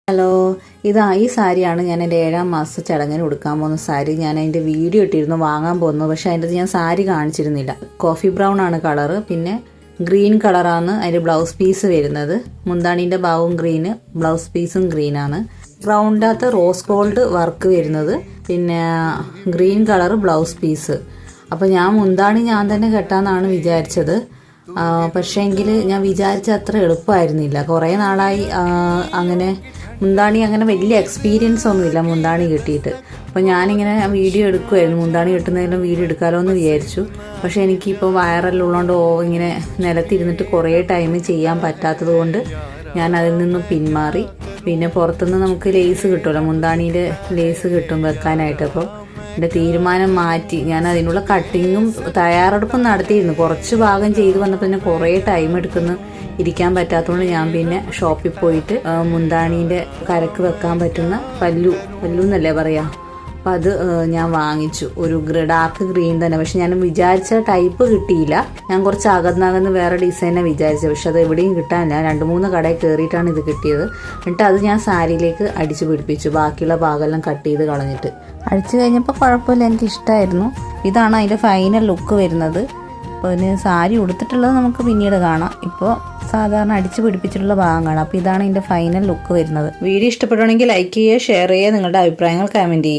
Hello, ഈ സാരിയാണ് ഞാൻ എൻ്റെ 7ാം മാസ ചടങ്ങിന് ഉടുക്കാൻ പോകുന്ന സാരി. ഞാൻ അതിൻ്റെ വീഡിയോ ഇട്ടിരുന്നു വാങ്ങാൻ പോകുന്നു, പക്ഷേ അതിൻ്റെ ഞാൻ സാരി കാണിച്ചിരുന്നില്ല. കോഫി ബ്രൗൺ ആണ് കളറ്, പിന്നെ ഗ്രീൻ കളറാണ് അതിൻ്റെ ബ്ലൗസ് പീസ് വരുന്നത്. മുന്താണീൻ്റെ ഭാഗവും ഗ്രീന്, ബ്ലൗസ് പീസും ഗ്രീനാണ്. ബ്രൗണിൻ്റെ അകത്ത് റോസ് ഗോൾഡ് വർക്ക് വരുന്നത്, പിന്നെ ഗ്രീൻ കളർ ബ്ലൗസ് പീസ്. അപ്പോൾ ഞാൻ മുന്താണി ഞാൻ തന്നെ കെട്ടാമെന്നാണ് വിചാരിച്ചത്. പക്ഷേങ്കിൽ ഞാൻ വിചാരിച്ച അത്ര എളുപ്പമായിരുന്നില്ല. കുറേ നാളായി അങ്ങനെ മുന്താണി അങ്ങനെ വലിയ എക്സ്പീരിയൻസ് ഒന്നുമില്ല മുന്താണി കെട്ടിയിട്ട്. അപ്പോൾ ഞാനിങ്ങനെ വീഡിയോ എടുക്കുമായിരുന്നു, മുന്താണി കെട്ടുന്നതിലും വീഡിയോ എടുക്കാമല്ലോ എന്ന് വിചാരിച്ചു. പക്ഷേ എനിക്കിപ്പോൾ വയറലുള്ളതുകൊണ്ട് ഇങ്ങനെ നിലത്തിരുന്നിട്ട് കുറേ ടൈം ചെയ്യാൻ പറ്റാത്തത് കൊണ്ട് ഞാൻ അതിൽ നിന്നും പിന്മാറി. പിന്നെ പുറത്തുനിന്ന് നമുക്ക് ലേസ് കിട്ടുമല്ലോ, മുന്താണിയുടെ ലേസ് കിട്ടും വെക്കാനായിട്ട്. അപ്പോൾ എൻ്റെ തീരുമാനം മാറ്റി. ഞാൻ അതിനുള്ള കട്ടിങ്ങും തയ്യാറെടുപ്പും നടത്തിയിരുന്നു. കുറച്ച് ഭാഗം ചെയ്ത് വന്നപ്പോൾ തന്നെ കുറേ ടൈം എടുക്കുന്നു, ഇരിക്കാൻ പറ്റാത്തതുകൊണ്ട് ഞാൻ പിന്നെ ഷോപ്പിൽ പോയിട്ട് മുന്താണീൻ്റെ കരക്ക് വെക്കാൻ പറ്റുന്ന പല്ലു എന്നല്ലേ പറയാ, അപ്പം അത് ഞാൻ വാങ്ങിച്ചു. ഒരു ഡാർക്ക് ഗ്രീൻ തന്നെ. പക്ഷെ ഞാൻ വിചാരിച്ച ടൈപ്പ് കിട്ടിയില്ല. ഞാൻ കുറച്ച് അകന്നകന്ന് വേറെ ഡിസൈനെ വിചാരിച്ചത്, പക്ഷെ അത് എവിടെയും കിട്ടാനില്ല. 2-3 കടയിൽ കയറിയിട്ടാണ് ഇത് കിട്ടിയത്. എന്നിട്ട് അത് ഞാൻ സാരിയിലേക്ക് അടിച്ചു പിടിപ്പിച്ചു, ബാക്കിയുള്ള ഭാഗമെല്ലാം കട്ട് ചെയ്ത് കളഞ്ഞിട്ട്. അടിച്ചു കഴിഞ്ഞപ്പോൾ കുഴപ്പമില്ല, എനിക്ക് ഇഷ്ടമായിരുന്നു. ഇതാണ് അതിൻ്റെ ഫൈനൽ ലുക്ക് വരുന്നത്. അപ്പോൾ ഇതിന് സാരി ഉടുത്തിട്ടുള്ളത് നമുക്ക് പിന്നീട് കാണാം. ഇപ്പോൾ സാധാരണ അടിച്ചു പിടിപ്പിച്ചിട്ടുള്ള ഭാഗം കാണാം. അപ്പോൾ ഇതാണ് ഇതിൻ്റെ ഫൈനൽ ലുക്ക് വരുന്നത്. വീഡിയോ ഇഷ്ടപ്പെടുകയാണെങ്കിൽ ലൈക്ക് ചെയ്യുക, ഷെയർ ചെയ്യുക, നിങ്ങളുടെ അഭിപ്രായങ്ങൾ കമൻറ്റ് ചെയ്യുക.